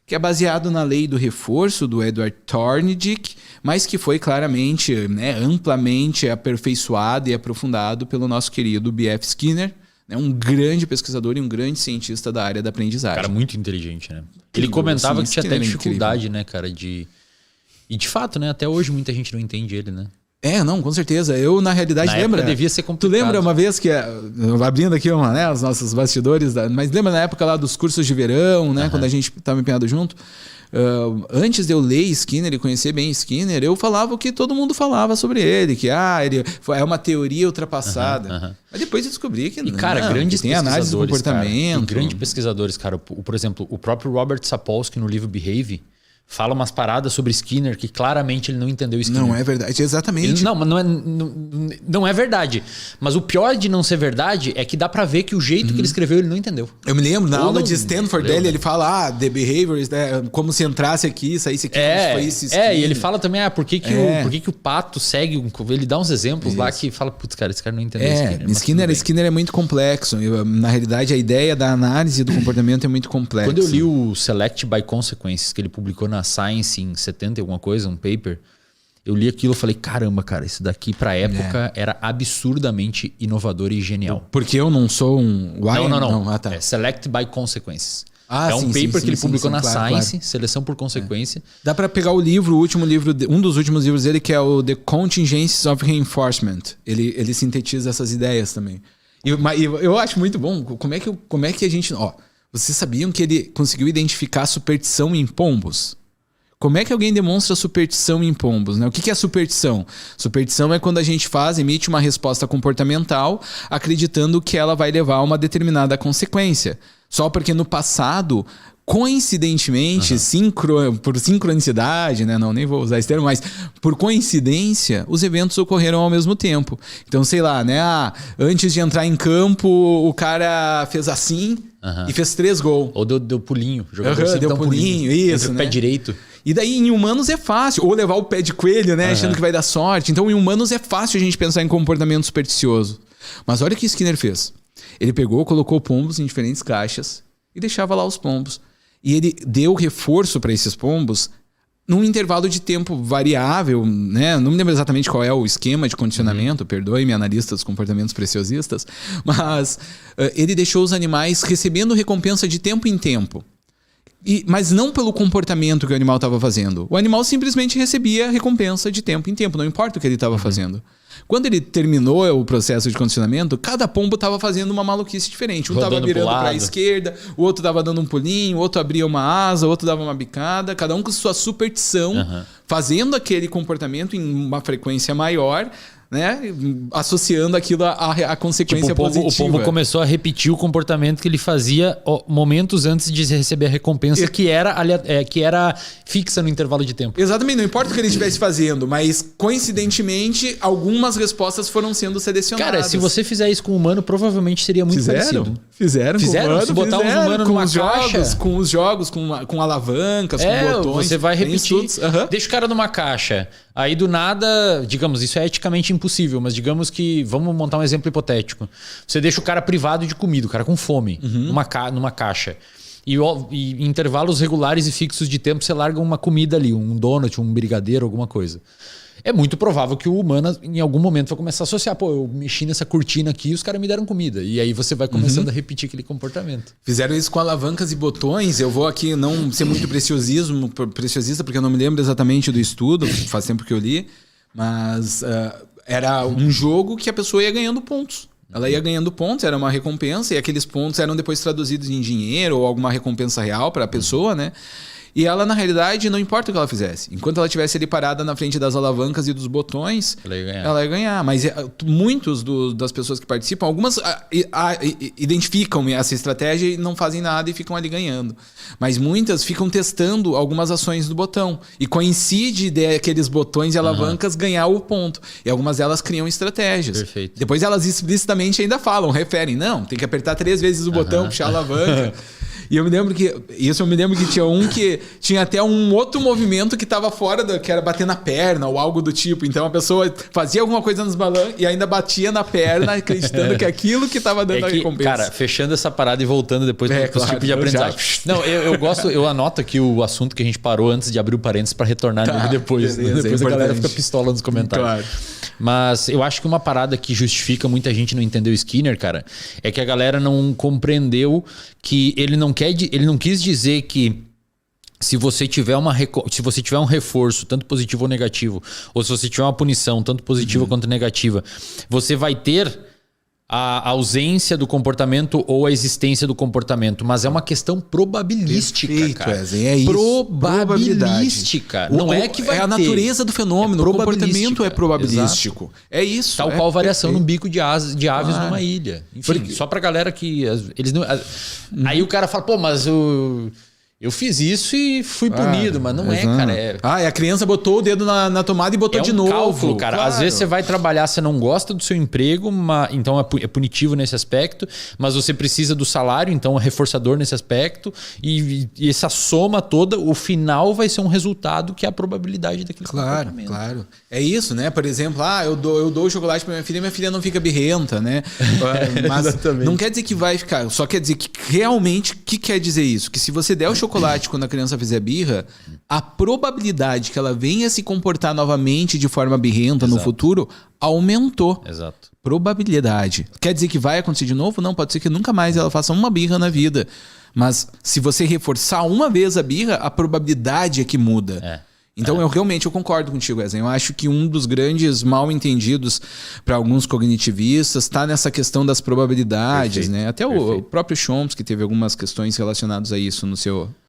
que é baseado na lei do reforço do Edward Thorndike, mas que foi claramente, amplamente aperfeiçoado e aprofundado pelo nosso querido B.F. Skinner, um grande pesquisador e um grande cientista da área da aprendizagem. Cara, muito inteligente, né? Ele comentava que tinha até dificuldade, né, cara, E de fato, né, até hoje muita gente não entende ele, né? Não, com certeza. Eu, na realidade, lembra? Devia ser complicado. Tu lembra uma vez que, abrindo aqui os nossos bastidores, mas lembra na época lá dos cursos de verão, né? Quando a gente estava empenhado junto? Antes de eu ler Skinner e conhecer bem Skinner, eu falava o que todo mundo falava sobre ele, que ele é uma teoria ultrapassada. Mas depois eu descobri que grandes tem análise do comportamento. Grandes pesquisadores, cara. Por exemplo, o próprio Robert Sapolsky no livro Behave fala umas paradas sobre Skinner que claramente ele não entendeu Skinner. Não é verdade, exatamente. Não é verdade. Mas o pior de não ser verdade é que dá pra ver que o jeito que ele escreveu ele não entendeu. Eu me lembro, na aula de Stanford dele, ele fala, the behaviors, como se entrasse aqui, saísse aqui, foi esse Skinner. E ele fala também, por que o pato segue, ele dá uns exemplos lá que fala, putz, cara, esse cara não entendeu Skinner é muito complexo. Na realidade, a ideia da análise do comportamento é muito complexa. Quando eu li o Select by Consequences, que ele publicou na Science em 70 alguma coisa, um paper, eu li aquilo e falei, caramba, cara, isso daqui pra época era absurdamente inovador e genial. Porque eu não sou um... Não. É Select by Consequences. Um paper que ele publicou na Science, Seleção por Consequência. Dá pra pegar o último livro, um dos últimos livros dele, que é o The Contingencies of Reinforcement. Ele sintetiza essas ideias também. E eu acho muito bom, como é que a gente... vocês sabiam que ele conseguiu identificar superstição em pombos? Como é que alguém demonstra superstição em pombos, né? O que é superstição? Superstição é quando a gente emite uma resposta comportamental acreditando que ela vai levar a uma determinada consequência. Só porque no passado, coincidentemente, por sincronicidade, né? Não, nem vou usar esse termo, mas por coincidência, os eventos ocorreram ao mesmo tempo. Então, sei lá, né? Antes de entrar em campo, o cara fez assim e fez 3 gols. Ou deu pulinho. Deu pulinho, isso, né? Pé direito. E daí em humanos é fácil. Ou levar o pé de coelho, né? Achando que vai dar sorte. Então em humanos é fácil a gente pensar em comportamento supersticioso. Mas olha o que Skinner fez. Ele colocou pombos em diferentes caixas e deixava lá os pombos. E ele deu reforço para esses pombos num intervalo de tempo variável, né? Não me lembro exatamente qual é o esquema de condicionamento, perdoe-me, analistas dos comportamentos preciosistas, mas ele deixou os animais recebendo recompensa de tempo em tempo. Mas não pelo comportamento que o animal estava fazendo. O animal simplesmente recebia recompensa de tempo em tempo, não importa o que ele estava fazendo. Quando ele terminou o processo de condicionamento, cada pombo estava fazendo uma maluquice diferente. Um estava virando para a esquerda, o outro estava dando um pulinho, o outro abria uma asa, o outro dava uma bicada, cada um com sua superstição, fazendo aquele comportamento em uma frequência maior, né? Associando aquilo à consequência positiva. O pombo começou a repetir o comportamento que ele fazia momentos antes de receber a recompensa, que era fixa no intervalo de tempo. Exatamente, não importa o que ele estivesse fazendo, mas coincidentemente algumas respostas foram sendo selecionadas. Cara, se você fizer isso com o humano, provavelmente seria muito parecido. Fizeram? Se botar os humanos numa caixa... Com os jogos, com alavancas, com botões. Você vai repetir. Deixa o cara numa caixa. Aí do nada, digamos, isso é eticamente impossível, mas digamos que, vamos montar um exemplo hipotético. Você deixa o cara privado de comida, o cara com fome, numa caixa. E em intervalos regulares e fixos de tempo, você larga uma comida ali, um donut, um brigadeiro, alguma coisa. É muito provável que o humano, em algum momento, vai começar a associar. Eu mexi nessa cortina aqui e os caras me deram comida. E aí você vai começando a repetir aquele comportamento. Fizeram isso com alavancas e botões. Eu vou aqui não ser muito preciosista, porque eu não me lembro exatamente do estudo. Faz tempo que eu li. Mas era um jogo que a pessoa ia ganhando pontos. Ela ia ganhando pontos, era uma recompensa. E aqueles pontos eram depois traduzidos em dinheiro ou alguma recompensa real para a pessoa, né? E ela, na realidade, não importa o que ela fizesse. Enquanto ela estivesse ali parada na frente das alavancas e dos botões, ela ia ganhar. Mas muitos das pessoas que participam, algumas identificam essa estratégia e não fazem nada e ficam ali ganhando. Mas muitas ficam testando algumas ações do botão. E coincide aqueles botões e alavancas ganhar o ponto. E algumas delas criam estratégias. Perfeito. Depois elas explicitamente ainda falam, referem. Não, tem que apertar 3 vezes o botão, puxar a alavanca. E eu me lembro que tinha um que tinha até um outro movimento que tava fora, que era bater na perna ou algo do tipo. Então a pessoa fazia alguma coisa nos balões e ainda batia na perna, acreditando que aquilo que tava dando a recompensa. Cara, fechando essa parada e voltando depois pro tipo de aprendizagem. Não, eu gosto, eu anoto aqui o assunto que a gente parou antes de abrir o parênteses para retornar nele depois. Beleza, depois a galera fica pistola nos comentários. Claro. Mas eu acho que uma parada que justifica muita gente não entender o Skinner, cara, é que a galera não compreendeu que ele não quis dizer que se você tiver um reforço, tanto positivo ou negativo, ou se você tiver uma punição, tanto positiva quanto negativa, você vai ter a ausência do comportamento ou a existência do comportamento, mas é uma questão probabilística, perfeito, cara. Wesley, é isso. Probabilística. Não é que vai ter. É a natureza do fenômeno, o comportamento é probabilístico. Exato. É isso. Tal qual variação no bico de aves numa ilha. Enfim, só pra galera que eles não... Aí o cara fala, pô, mas eu fiz isso e fui punido, mas não é, cara. A criança botou o dedo na tomada e botou de novo. Cálculo, cara. Claro. Às vezes você vai trabalhar, você não gosta do seu emprego, então é punitivo nesse aspecto, mas você precisa do salário, então é reforçador nesse aspecto. E essa soma toda, o final vai ser um resultado que é a probabilidade daquele comportamento. Claro. É isso, né? Por exemplo, eu dou chocolate pra minha filha não fica birrenta, né? Mas não quer dizer que vai ficar, só quer dizer que realmente, o que quer dizer isso? Que se você der o chocolate quando a criança fizer birra, a probabilidade que ela venha se comportar novamente de forma birrenta no futuro aumentou. Exato. Probabilidade. Quer dizer que vai acontecer de novo? Não, pode ser que nunca mais ela faça uma birra na vida. Mas se você reforçar uma vez a birra, a probabilidade é que muda. Então eu realmente concordo contigo, Wesley. Eu acho que um dos grandes mal entendidos para alguns cognitivistas está nessa questão das probabilidades, né? Até o próprio Chomsky teve algumas questões relacionadas a isso no seu